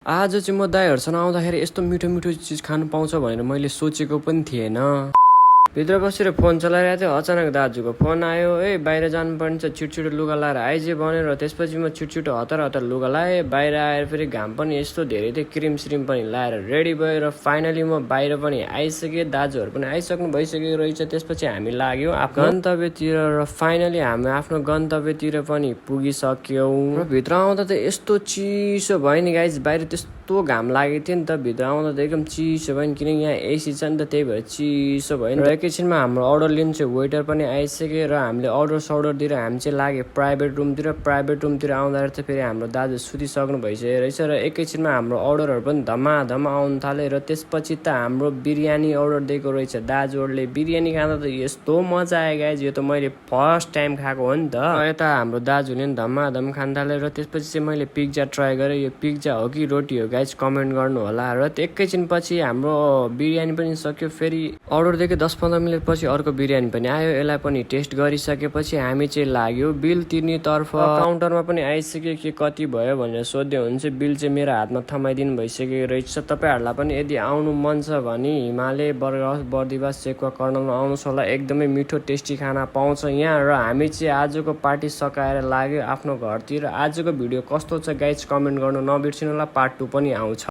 आज चाहिँ म दाइहरुसँग आउँदाखेरि यस्तो मिठो मिठो चिज खानु पाउँछ भनेर मैले सोचेको पनि थिएन। भित्र बसेर फोन चलाइरहेको थिएँ, अचानक दाजुको फोन आयो। बाहिर जानुपर्ने छ, छिटो लुगा लाएर आइज भनेर। त्यसपछि म छिटो हतार लुगा लाएँ। बाहिर आएर फेरि घाम पनि यस्तो धेरै थियो, क्रिम श्रिम पनि लाएर रेडी भयो र फाइनली म बाहिर पनि आइसकेँ। दाजुहरू पनि आइसक्नु भइसकेको रहेछ। त्यसपछि हामी लाग्यौँ आफ्नो गन्तव्यतिर र फाइनली हामी आफ्नो गन्तव्यतिर पनि पुगिसक्यौँ। र भित्र आउँदा त यस्तो चिसो भयो नि गाइज, बाहिर त्यस्तो घाम लागेको थियो नि त, भित्र आउँदा त एकदम चिसो भयो नि, किनकि यहाँ एसी छ नि त, त्यही भएर चिसो भयो नि। एकैछिनमा हाम्रो अर्डर लिनु चाहिँ वेटर पनि आइसक्यो र हामीले अर्डर दिएर हामी चाहिँ लाग्यो प्राइभेट रुमतिर आउँदाखेरि चाहिँ फेरि हाम्रो दाजु सुतिसक्नु भइसकेको रहेछ र एकैछिनमा हाम्रो अर्डरहरू पनि धमाधम आउनु थाल्यो। र त्यसपछि त हाम्रो बिरयानी अर्डर दिएको रहेछ दाजुहरूले। बिरयानी खाँदा त यस्तो मजा आयो गाइज, यो त मैले फर्स्ट टाइम खाएको हो नि त। यता हाम्रो दाजुले पनि धमाधम खान थाल्यो र त्यसपछि चाहिँ मैले पिज्जा ट्राई गरेँ। यो पिज्जा हो कि रोटी हो गाइज कमेन्ट गर्नु होला। र एकैछिन पछि हाम्रो बिरयानी पनि सक्यो। फेरि अर्डर दिएको 10-15 मिनट पछि अर्को बिरयानी पनि आयो। यसलाई पनि टेस्ट गरिसकेपछि हामी चाहिँ लाग्यो बिल तिर्नेतर्फ। काउन्टरमा पनि आइसक्यो, के कति भयो भनेर सोध्दै हुन्छ। बिल चाहिँ मेरो हातमा थमाइदिनु भइसकेको रहेछ। तपाईँहरूलाई पनि यदि आउनु मन छ भने हिमालय बर्दिवास सेकुवा कर्नलमा आउनुहोस् होला। एकदमै मिठो टेस्टी खाना पाउँछ यहाँ। र हामी चाहिँ आजको पार्टी सकाएर लाग्यो आफ्नो घरतिर। आजको भिडियो कस्तो छ गाइज कमेन्ट गर्नु नबिर्सिनु होला। पार्ट 2 पनि आउँछ।